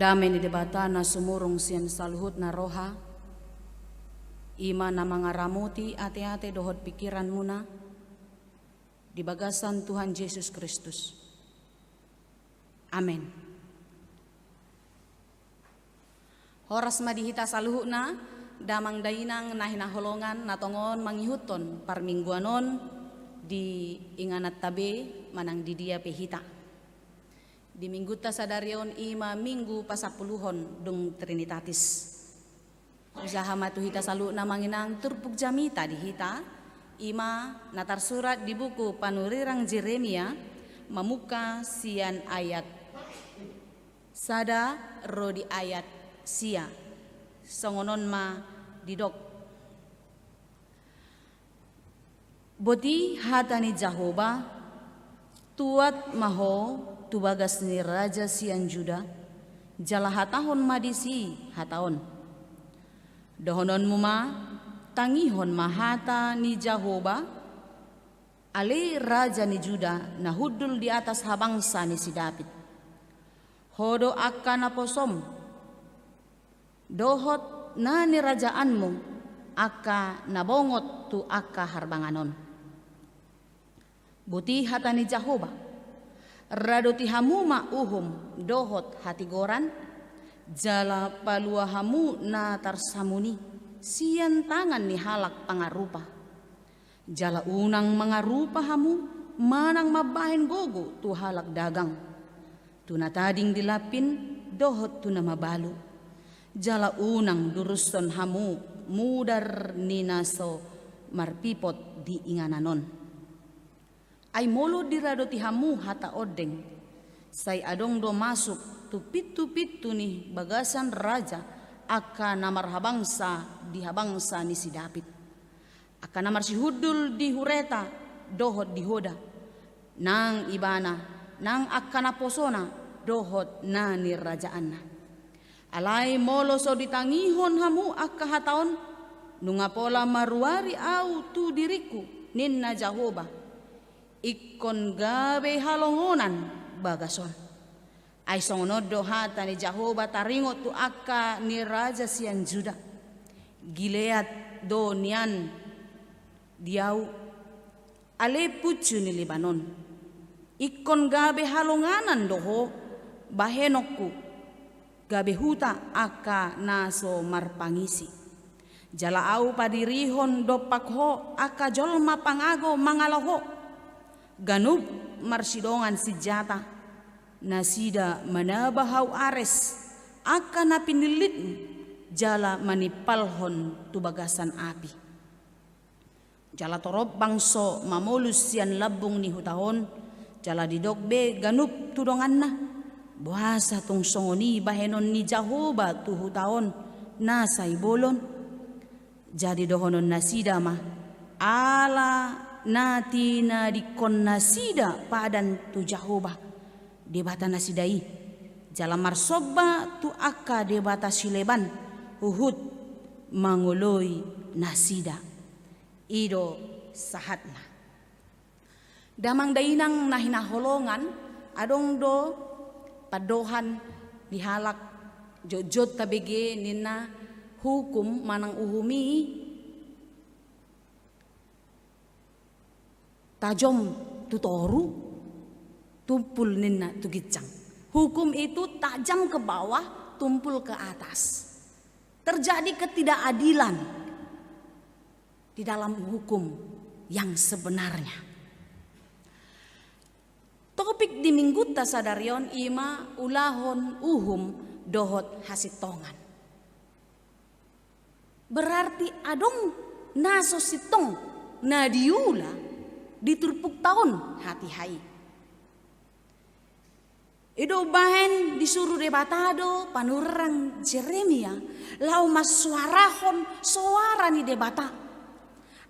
Damai ni debata na sumurong siyan saluhut na roha. Ima na mga ramuti ate-ate dohot pikiran muna. Di bagasan Tuhan Yesus Kristus. Amin. Horas madihita saluhut na damang dainang nahinaholongan natongon mangihuton parmingguanon di inganat tabe manang di dia pehita. Di minggu ta sadarion ima minggu pasapuluhon dung Trinitatis. Usaha matu hita salu na manginang turpuk jamita di hita ima natar surat di buku panurirang Jeremia mamuka sian ayat sada rodi ayat sia songonon ma didok boti hatani Jahoba tuat maho tubagas ni raja sian Juda jala hatahon madisi hataon dohonon muma tangihon mahata ni Jahoba ali raja ni Juda na hudul di atas habangsa ni si David hodo akan naposom dohot na ni rajaanmu aka nabongot tu aka harbanganon buti hata ni Jahoba rado tihamu mauhum dohot hatigoran jala paluahamu na tarsamuni sian tangan ni halak pangarupa jala unang mangarupa hamu manang mabahin gogo tu halak dagang tu natading dilapin dohot tu na mabalu jala unang duruson hamu mudar ninaso marpipot di ingananon ay molo dirado ti hamu hata odeng say adong do masuk tu pitu ni bagasan raja aka namar habangsa di habangsa ni si David aka namar si hudul di hureta dohot di hoda nang ibana nang aka naposona dohot na ni rajaanna alay molo so ditangihon hamu aka hataon nunga pola maruari au tu diriku ninna Jahoba ikon gabe halongonan bagason ay songonod do hata ni Jahoba taringot tu aka ni raja sian Juda Gilead do nian diau ale pucu ni Libanon ikon gabe halonganan doho bahenokku gabe huta aka naso marpangisi jala au padirihon do pakho aka jolma pangago mangaloho ganub marsidongan sejata nasida manabahau ares aka napinilit jala manipalhon tubagasan api jala torob bangso mamolus sian labung ni hutahon jala didogbe ganub tudongan na buasa tung songoni bahenon ni Jahoba tu hutahon nasa ibolon jadi dohonon nasida mah ala nati na dikon nasida padan tu Jahoba debata nasidai jala marsoba tu aka debata sileban uhud mangoloi nasida ido sahatna damang dainang nahinaholongan adong do padohan dihalak jojot tabege nina hukum manang uhumi tajom tutoru tumpul nina tugicang hukum itu tajam ke bawah tumpul ke atas terjadi ketidakadilan di dalam hukum yang sebenarnya topik di minggu tasadarion ima ulahon uhum dohot hasitongan berarti adong naso sitong nadiula diturpuk tahun hati hai ido bahen disuruh debatado panurang Jeremia lau mas suarahon suara ni debata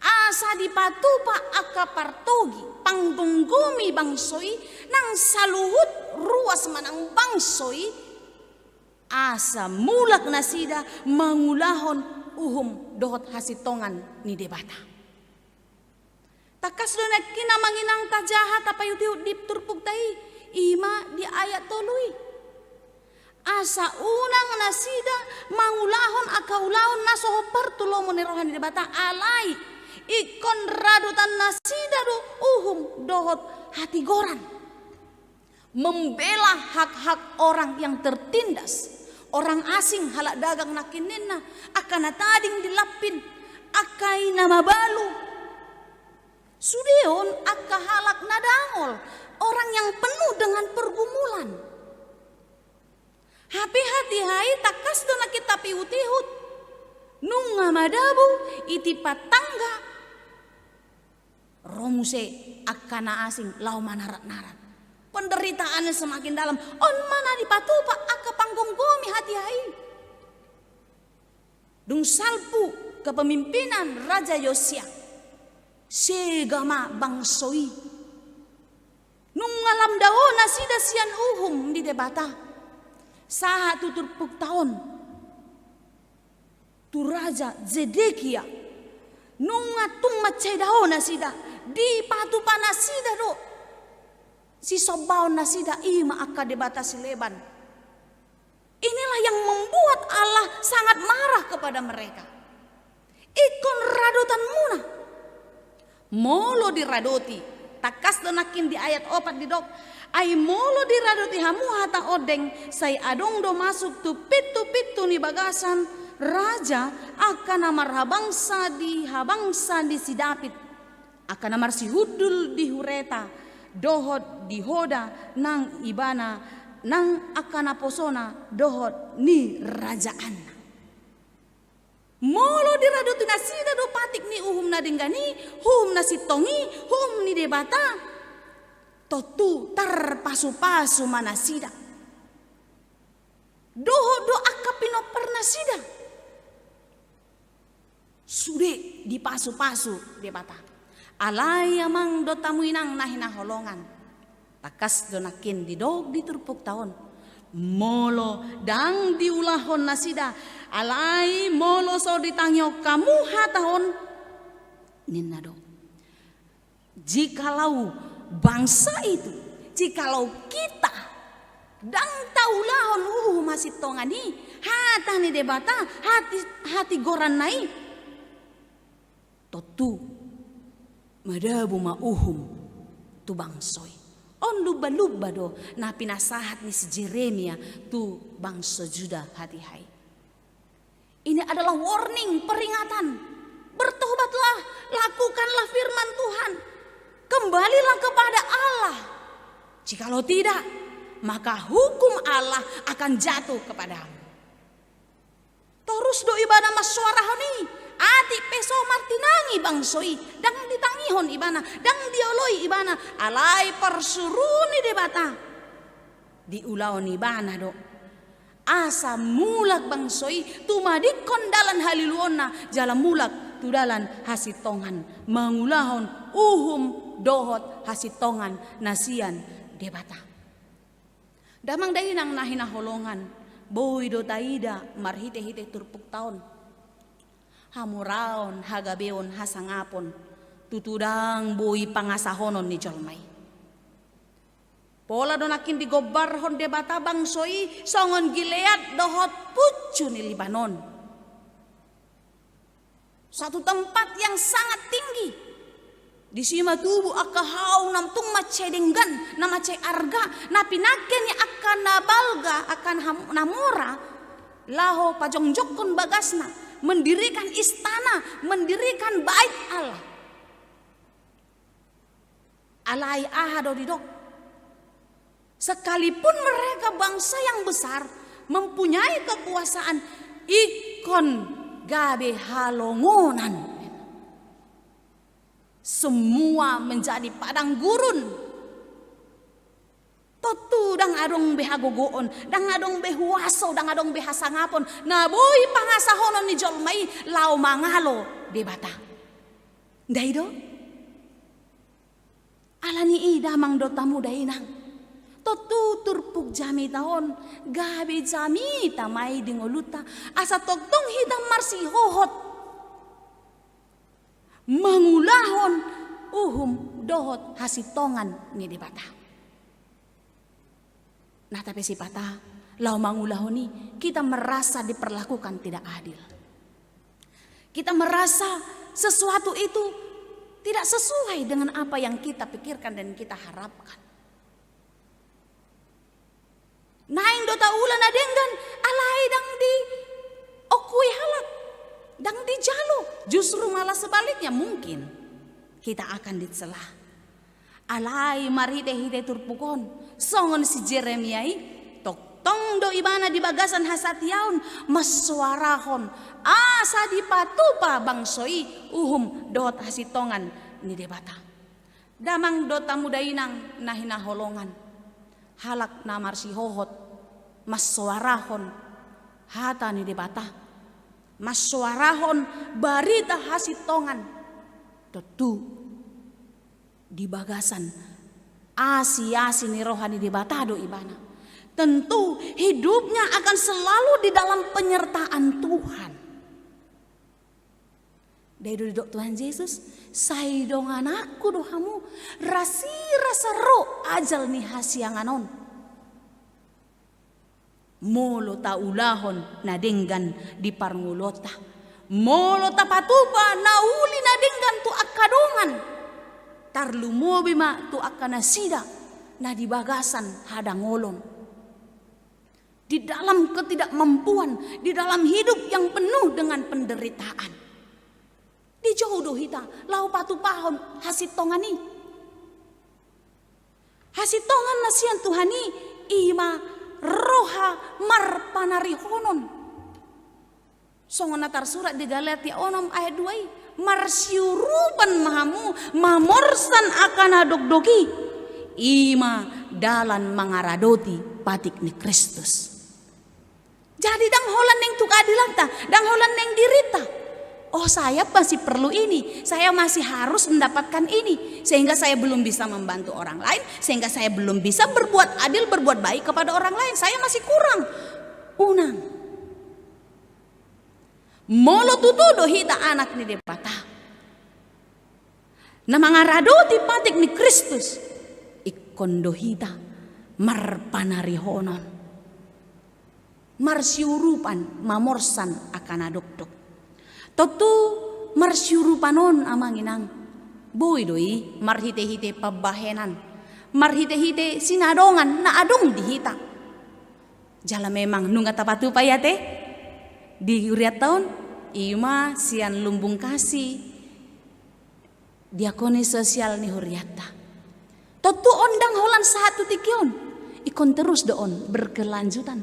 asa dipatupa aka partogi pangtunggumi bangsoi nang saluhut ruas manang bangsoi asa mulak nasida mangulahon uhum dohot hasitongan ni debata takas do kina manginang tajahat apa yuti dip turpuk tai ima di ayat tului asa unang nasida mangulahon akaulahon nasoho pertulo rohani debata alai ikon radutan nasida do uhum dohot hati goran, membela hak-hak orang yang tertindas, orang asing halak dagang nakinina akan tading dilapin akai nama balu sudeon akka halak nadangol, orang yang penuh dengan pergumulan. Hati-hati hai takas dona kita piutihut nunga madabu iti patangga romuse akana asing lau manarat-narat. Penderitaannya semakin dalam. On mana dipatupa akka panggung gomi hati hai. Dung salpu kepemimpinan Raja Yosia segama bangsoi nung ngalam daona sida sian uhum di debata saha tuturpuk tahun tu Raja Zedekia nung ngatung macai daona sida di patu panasida do si sobaon nasida ima akka debata sileban. Inilah yang membuat Allah sangat marah kepada mereka. Ikon radotan muna molo diradoti takas donakin di ayat 4 di dok ai molo diradoti hamu hata odeng sai adong do masuk tu pitu ni bagasan raja akan amar habangsa di sidapit akan amar si hudul di hureta dohot di hoda nang ibana nang akana posona dohot ni rajaan. Molo diradoti nasida do patik ni uhum na dinggani, hum na sitongi, hum ni debata. Totu terpasu-pasu manasida. Doho do akapino pernasida. Sude dipasu-pasu debata. Alai amang do tamuinang nahina holongan. Takas do nakin di dog diturpuk tahun. Molo dang diulahon nasida alai molo so ditangyo kamu hatahon ninado. Jikalau bangsa itu, jikalau kita dang taulahon masih tongani hatani debata hati goran nai totu madabu ma tu bangsoi. On luba-luba do na pinasahat ni si Jeremia tu bangsa Juda hati hai. Ini adalah warning, peringatan. Bertobatlah, lakukanlah firman Tuhan. Kembalilah kepada Allah. Jikalau tidak, maka hukum Allah akan jatuh kepadamu. Terus do ibadah maswarahoni. Ati peso martinangi bangsoi dang ditangihon ibana dang dioloi ibana alai persuruni debata diulaon ibana do asa mulak bangsoi tumadikon dalan haliluonna jalan mulak tu dalan hasitongan mangulahon uhum dohot hasitongan nasian debata damang dai nang nahina holongan boy do taida marhite-hite turpuk taon hamuraon hagabeon hasangapon tutudang bui pangasahonon ni jolmai pola donakin digobarhon debata bangsoi songon Gilead dohot pucu ni Libanon satu tempat yang sangat tinggi di sima tubuh akahau nam tung macai denggan na macai arga na pinaken ni akan nabalga akan namora laho pajongjokon bagasna mendirikan istana, mendirikan bait Allah. Alai ahado didok. Sekalipun mereka bangsa yang besar, mempunyai kekuasaan, ikon gabe halongonan. Semua menjadi padang gurun. Totu dang adong behagogoon, dang adong behuaso, dang adong behasangapon. Naboy pangasahonon ni jolmai lau mangalo debata. Daido? Alani idamang do tamu dainang. Totu turpuk jami tahon, gabe jami tamai dingoluta. Asa toktong hidang marsi hohot. Mangulahon uhum dohot hasitongan ni debata. Nah tapi si patah lau mangulahoni kita merasa diperlakukan tidak adil. Kita merasa sesuatu itu tidak sesuai dengan apa yang kita pikirkan dan kita harapkan. Naing dota ulan adenggan alai dang di okui halak, dang di jalo. Justru malah sebaliknya mungkin kita akan dicelah. Alai marhite-hite turpukon songon si Jeremiai tok tong do ibana di bagasan hasatiaun maswarahon asa dipatupa bangsoi uhum dot hasitongan ni debata. Damang dota mudainang nahina holongan halak namar si hohot maswarahon hata ni debata maswarahon barita hasitongan tetu di bagasan asi ni rohani di batado ibana. Tentu hidupnya akan selalu di dalam penyertaan Tuhan. Dari dok Tuhan Yesus, sai dong anakku dohamu rasi rasa ro ajal nih hasianganon. Molo ta ulahon nadenggan di parngulota. Molo ta patupa nauli nadenggan tu akadongan. Tarlu mobima tu akana sida na di bagasan hadang ngolon. Di dalam ketidakmampuan, di dalam hidup yang penuh dengan penderitaan. Di jodoh hita lau patu pahon hasitongani. Hasitongan nasian Tuhani ima roha marpanari honon. Songon natar surat di Galatia onom ayat 2 marsyurupan mahamu mamorsan akan adok-doki ima dalan mangaradoti patik ni Kristus. Jadi dang holan neng tuk adilan ta, dang holan neng dirita. Oh saya masih perlu ini, saya masih harus mendapatkan ini. Sehingga saya belum bisa membantu orang lain, sehingga saya belum bisa berbuat adil, berbuat baik kepada orang lain. Saya masih kurang. Unang. Molo tutudo hita anak ni depata. Na mangaradoti patik ni Kristus. Ikondo hita marpanari honon. Marsyurupan mamorsan akan adok-dok. Totu marsyurupanon amanginang. Boy doi marhite-hite pabahenan. Marhite-hite sinadongan na adong dihita. Jala memang nunga tapatu payate. Di uriat tahun ima sian lumbung kasih diakoni sosial ni huriata. Totu ondang holan satu tikion ikon terus doon berkelanjutan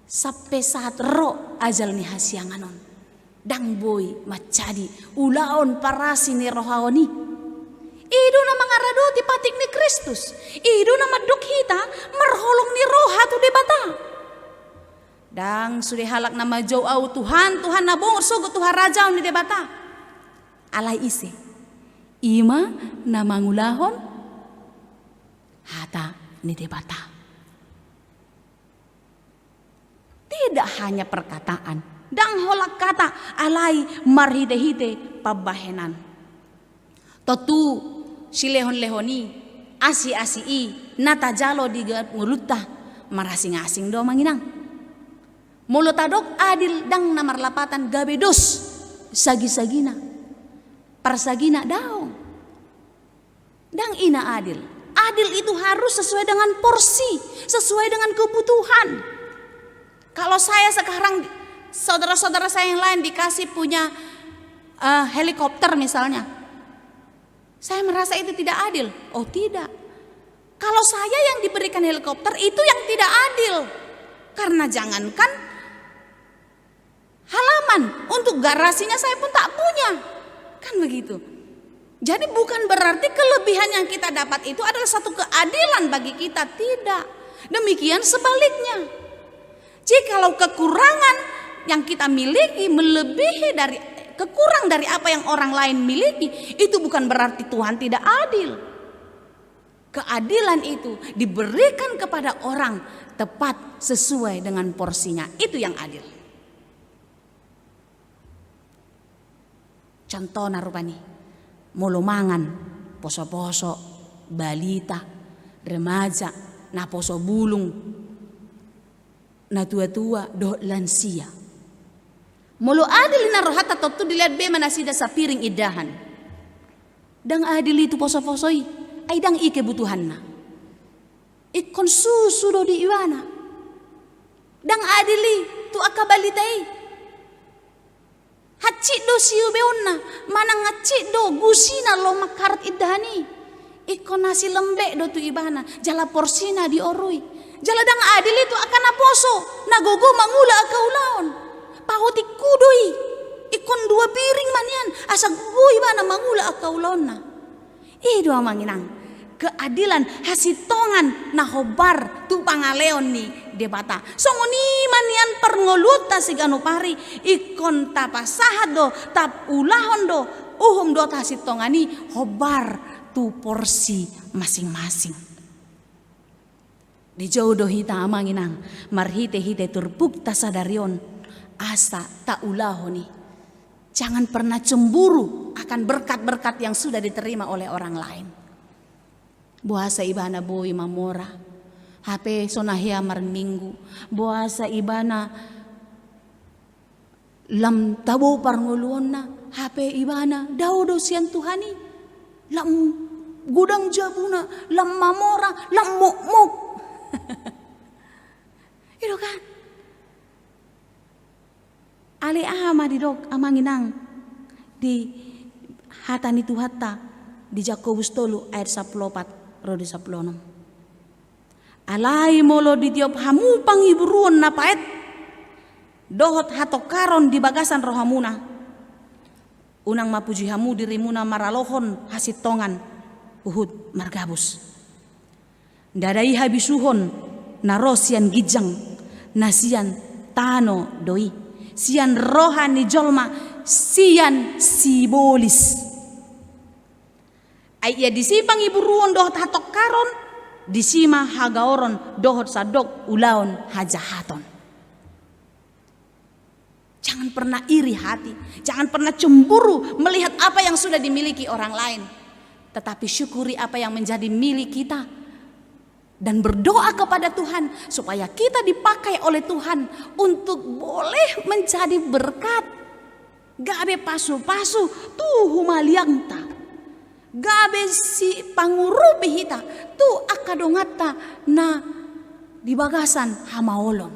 sampai saat ro ajal ni hasianganon dang boy macadi ulaon parasi ni rohawani idu na mangaradoti patik ni Kristus idu na maduk-hita marholong ni roha tu debata. Dang sudah halak nama jauh au Tuhan nabong sugo Tuhan raja ni debata. Alai isi. Ima nama ngulahon hata ni debata. Tidak hanya perkataan. Dang holak kata alai marhide-hide pabahenan. Totu silehon-lehoni asi-asii nata jalo di nguluta marasing-asing do manginang. Mulutadok adil dang namar lapatan gabedos sagi-sagina parsagina daong dang ina adil. Adil itu harus sesuai dengan porsi, sesuai dengan kebutuhan. Kalau saya sekarang saudara-saudara saya yang lain dikasih punya helikopter misalnya, saya merasa itu tidak adil. Oh tidak. Kalau saya yang diberikan helikopter itu yang tidak adil. Karena jangankan halaman untuk garasinya saya pun tak punya. Kan begitu. Jadi bukan berarti kelebihan yang kita dapat itu adalah satu keadilan bagi kita. Tidak. Demikian sebaliknya. Jikalau kekurangan yang kita miliki melebihi dari kekurang dari apa yang orang lain miliki, itu bukan berarti Tuhan tidak adil. Keadilan itu diberikan kepada orang tepat sesuai dengan porsinya. Itu yang adil. Contoh narupani, mulumangan, poso-poso, balita, remaja, na poso bulung. na tua-tua do lansia. Molo adil na rohata tu dilihat be manasida sa piring idahan. Dang adil itu poso-posoi, ay dang kebutuhan na. Ikon susu do di iwana. Dang adili tu akabalitai. Hacit do siu beonna, manang hacit do gusina lo makarat idahani. Ikon nasi lembek do tu ibana, jala porsina di orui. Jala dang adil itu akan aposo, nagogo mangula akaulaon. Pahuti kudui, ikon 2 piring manian, asa gui bana mangula akaulaon na. Ido amanginang, keadilan hasitongan na hobar tu pangaleon ni debata. Songoni manian perngoluta si ganupari, ikon tapasahat do, tap ulahon do, uhum do hasitongani hobar tu porsi masing-masing. Di jodoh hita amanginang, marhite-hite turbuk tasadarion, asa tak ulahoni. Jangan pernah cemburu akan berkat-berkat yang sudah diterima oleh orang lain. Buasa ibana boy mamora, HP sonahia marminggu, buasa ibana lam tabo parnguluonna, HP ibana daudo sian Tuhani, lam gudang jabuna, lam mamora, lam mok-mok. Itu kan ale ama di dok amanginang di hatani tu hatta di Jakobus 3 ayat 14 rodi 16. Alai molo di tiop hamu panghiburuan na paet dohot hatokaron di bagasan rohamuna. Unang mapuji hamu dirimuna maralohon hasitongan uhud margabus. Dadai habisuhon narosian gijang nasian tano doi sian rohani jolma sian sibolis ay ya disipang iburuon dohot hatok karon disima hagaoron dohot sadok ulaon hajahaton. Jangan pernah iri hati, jangan pernah cemburu melihat apa yang sudah dimiliki orang lain, tetapi syukuri apa yang menjadi milik kita. Dan berdoa kepada Tuhan supaya kita dipakai oleh Tuhan untuk boleh menjadi berkat. Gabe pasu-pasu tuh humaliangta. Gabe si pangurupi hita tuh akadongata na di bagasan hamaolon.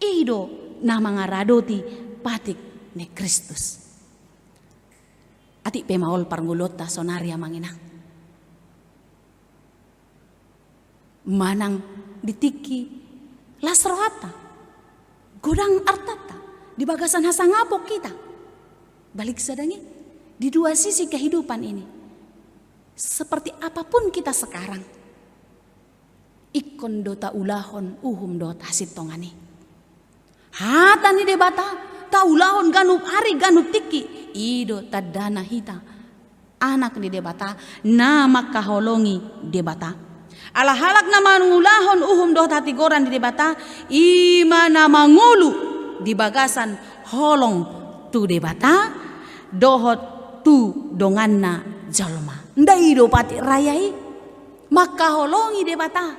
Ido na mangaradoti patik ne Kristus. Ati pemaol parngulota sonaria manginang. Manang ditiki lasrohata godang artata di bagasan hasangapok kita balik sadangi di 2 sisi kehidupan ini. Seperti apapun kita sekarang, ikon dota ulahon uhum dota hasitongani hata ni debata ta ulahon ganup ari ganup tiki ido tadana hita anak ni debata nama kaholongi debata. Ala halak na mangulahon uhum doh hati goran di debata ima na mangulu di bagasan holong tu debata dohot tu donganna jalma ndai do pati rayai maka holongi debata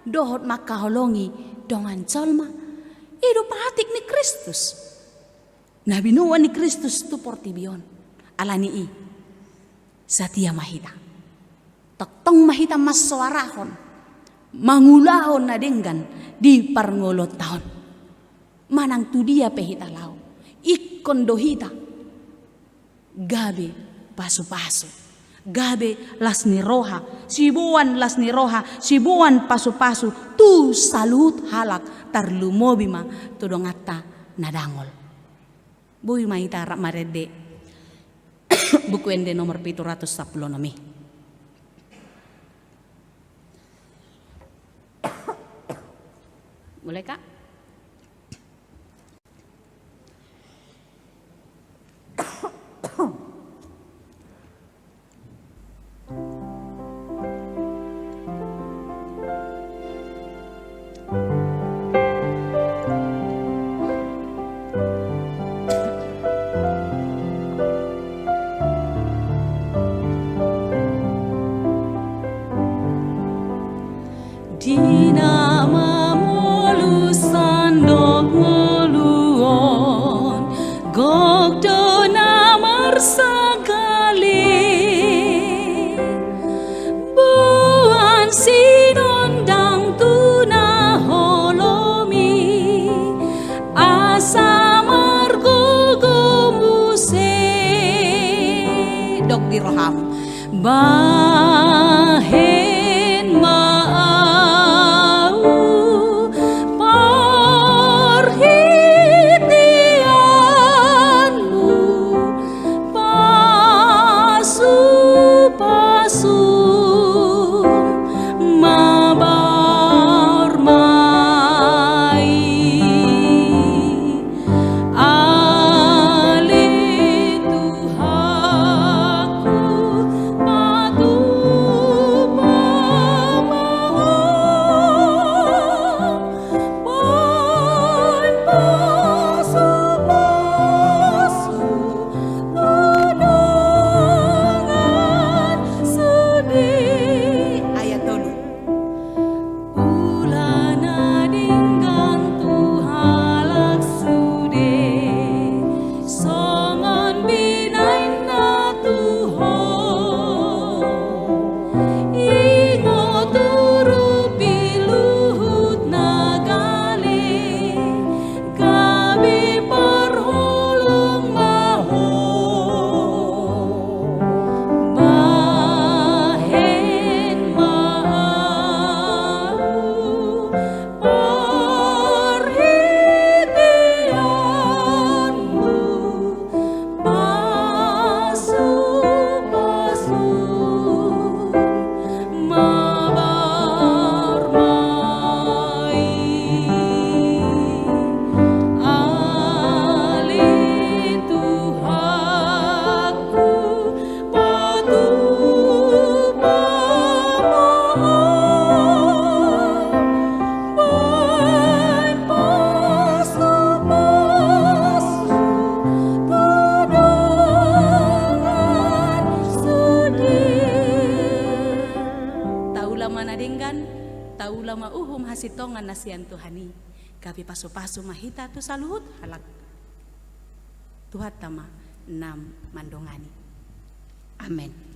dohot maka holongi dongan jalma ido patik ni Kristus nabi nuwa ni Kristus tu portibion alani i satia mahita tong mahita mas suarahon mangulahon na denggan di parngolot tahun manang tu dia pehita lau ikon dohita gabe pasu-pasu gabe lasni roha sibuan lasni roha sibuan pasu-pasu tu salut halak tarlumobima tu dongata nadangol bui mahita rak marede buku ende nomor 716. Boleh Kak? Di nama Mulu bahen mau perhatianmu pasu-pasu mabar mai ali Tuhanku patu pamaham poin pasu-pasu tunangan sedih. Ayat dulu. Ulana dinggan tuhalak sude songon binaina tuho ingo turu piluhut nagale gabi perholong maho bahen mau perhatianmu pasu-pasu mabar mai ali Tuhanku patu pamaham bain pasu-pasu tunangan sedih. Taula manadenggan, taula mauhum hasitongan nasian Tuhani. Gabi pasu-pasu mahita tu saluhut halak. Tuhat tama nam mandongani. Amin.